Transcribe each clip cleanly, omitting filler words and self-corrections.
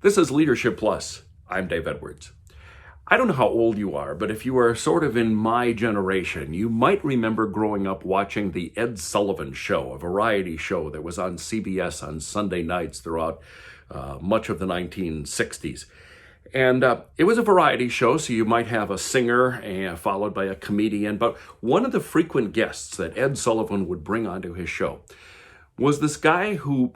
This is Leadership Plus. I'm Dave Edwards. I don't know how old you are, but if you are sort of in my generation, you might remember growing up watching the Ed Sullivan Show, a variety show that was on CBS on Sunday nights throughout much of the 1960s. And it was a variety show, so you might have a singer followed by a comedian. But one of the frequent guests that Ed Sullivan would bring onto his show was this guy who,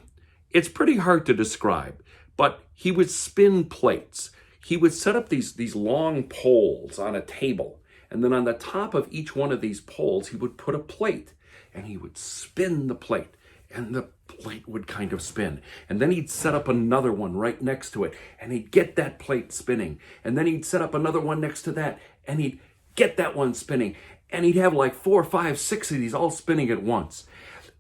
it's pretty hard to describe, but he would spin plates. He would set up these long poles on a table, and then on the top of each one of these poles, he would put a plate, and he would spin the plate, and the plate would kind of spin. And then he'd set up another one right next to it, and he'd get that plate spinning. And then he'd set up another one next to that, and he'd get that one spinning. And he'd have like 4, 5, 6 of these all spinning at once.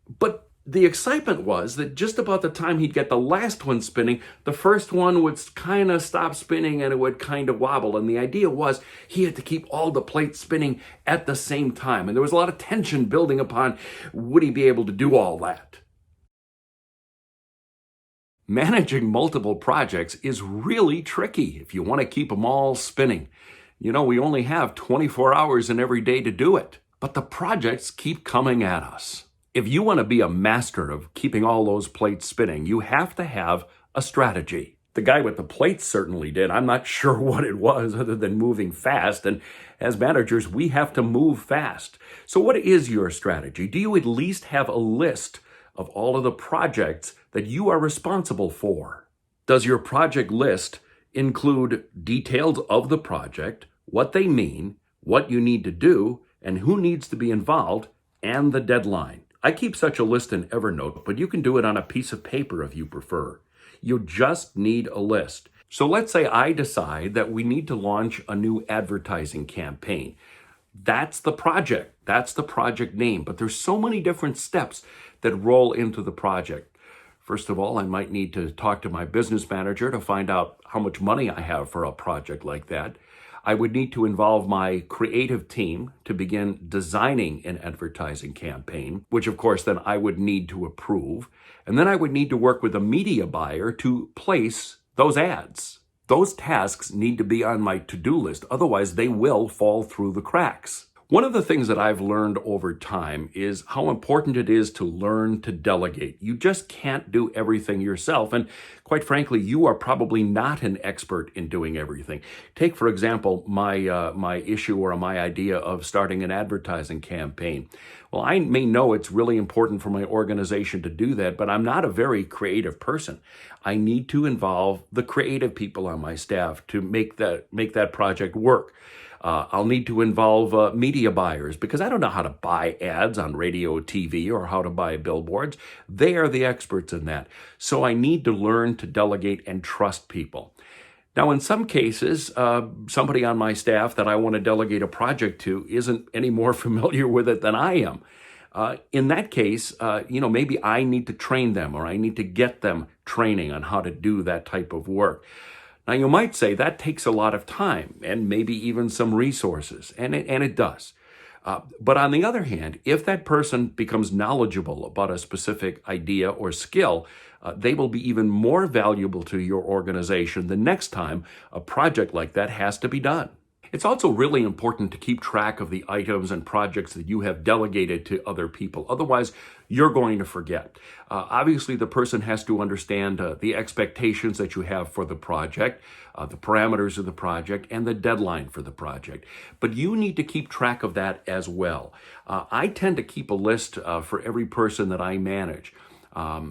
But the excitement was that just about the time he'd get the last one spinning, the first one would kind of stop spinning and it would kind of wobble. And the idea was he had to keep all the plates spinning at the same time. And there was a lot of tension building upon, would he be able to do all that? Managing multiple projects is really tricky if you want to keep them all spinning. You know, we only have 24 hours in every day to do it, but the projects keep coming at us. If you want to be a master of keeping all those plates spinning, you have to have a strategy. The guy with the plates certainly did. I'm not sure what it was other than moving fast. And as managers, we have to move fast. So what is your strategy? Do you at least have a list of all of the projects that you are responsible for? Does your project list include details of the project, what they mean, what you need to do, and who needs to be involved, and the deadline? I keep such a list in Evernote, but you can do it on a piece of paper if you prefer. You just need a list. So let's say I decide that we need to launch a new advertising campaign. That's the project. That's the project name. But there's so many different steps that roll into the project. First of all, I might need to talk to my business manager to find out how much money I have for a project like that. I would need to involve my creative team to begin designing an advertising campaign, which of course then I would need to approve. And then I would need to work with a media buyer to place those ads. Those tasks need to be on my to-do list, otherwise they will fall through the cracks. One of the things that I've learned over time is how important it is to learn to delegate. You just can't do everything yourself. And quite frankly, you are probably not an expert in doing everything. Take, for example, my issue or my idea of starting an advertising campaign. Well, I may know it's really important for my organization to do that, but I'm not a very creative person. I need to involve the creative people on my staff to make that project work. I'll need to involve media buyers because I don't know how to buy ads on radio, TV, or how to buy billboards. They are the experts in that. So I need to learn to delegate and trust people. Now, in some cases, somebody on my staff that I want to delegate a project to isn't any more familiar with it than I am. In that case, maybe I need to train them or I need to get them training on how to do that type of work. Now, you might say that takes a lot of time and maybe even some resources, and it does. But on the other hand, if that person becomes knowledgeable about a specific idea or skill, they will be even more valuable to your organization the next time a project like that has to be done. It's also really important to keep track of the items and projects that you have delegated to other people. Otherwise, you're going to forget. Obviously, the person has to understand the expectations that you have for the project, the parameters of the project, and the deadline for the project. But you need to keep track of that as well. I tend to keep a list for every person that I manage.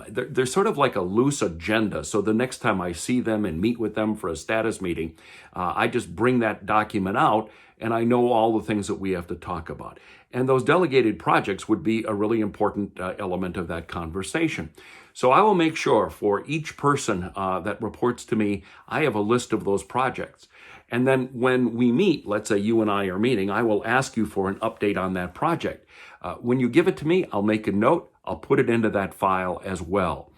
They're sort of like a loose agenda. So the next time I see them and meet with them for a status meeting, I just bring that document out and I know all the things that we have to talk about. And those delegated projects would be a really important element of that conversation. So I will make sure for each person that reports to me, I have a list of those projects. And then when we meet, let's say you and I are meeting, I will ask you for an update on that project. When you give it to me, I'll make a note. I'll put it into that file as well.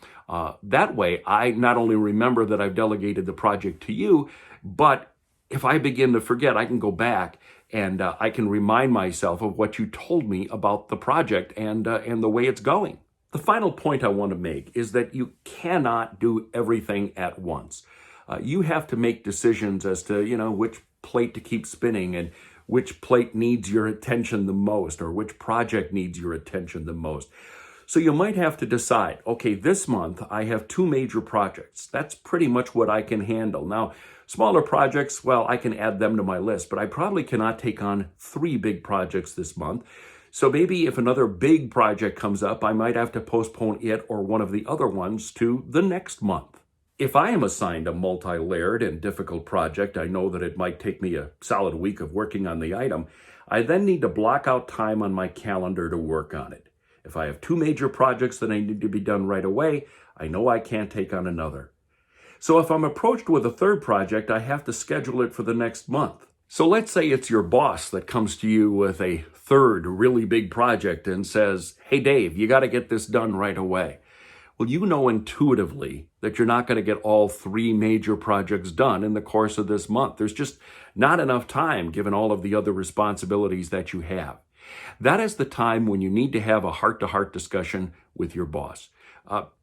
That way, I not only remember that I've delegated the project to you, but if I begin to forget, I can go back and I can remind myself of what you told me about the project and the way it's going. The final point I want to make is that you cannot do everything at once. You have to make decisions as to, which plate to keep spinning and which plate needs your attention the most, or which project needs your attention the most. So you might have to decide, okay, this month I have 2 major projects. That's pretty much what I can handle. Now, smaller projects, well, I can add them to my list, but I probably cannot take on 3 big projects this month. So maybe if another big project comes up, I might have to postpone it or one of the other ones to the next month. If I am assigned a multi-layered and difficult project, I know that it might take me a solid week of working on the item. I then need to block out time on my calendar to work on it. If I have 2 major projects that I need to be done right away, I know I can't take on another. So if I'm approached with a 3rd project, I have to schedule it for the next month. So let's say it's your boss that comes to you with a 3rd really big project and says, hey Dave, you got to get this done right away. Well, you know intuitively that you're not going to get all 3 major projects done in the course of this month. There's just not enough time given all of the other responsibilities that you have. That is the time when you need to have a heart-to-heart discussion with your boss.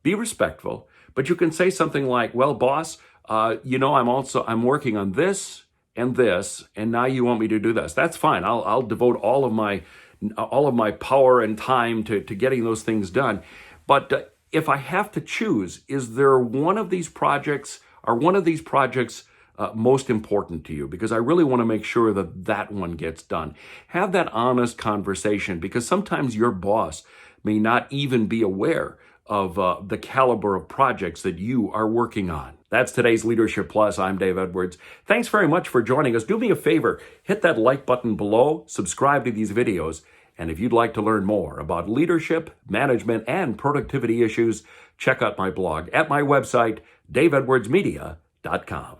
Be respectful, but you can say something like, well, boss, I'm working on this, and now you want me to do this. That's fine. I'll devote all of my power and time to getting those things done. But if I have to choose, is there one of these projects most important to you? Because I really want to make sure that one gets done. Have that honest conversation, because sometimes your boss may not even be aware of the caliber of projects that you are working on. That's today's Leadership Plus. I'm Dave Edwards. Thanks very much for joining us. Do me a favor, hit that like button below, subscribe to these videos, and if you'd like to learn more about leadership, management, and productivity issues, check out my blog at my website, daveedwardsmedia.com.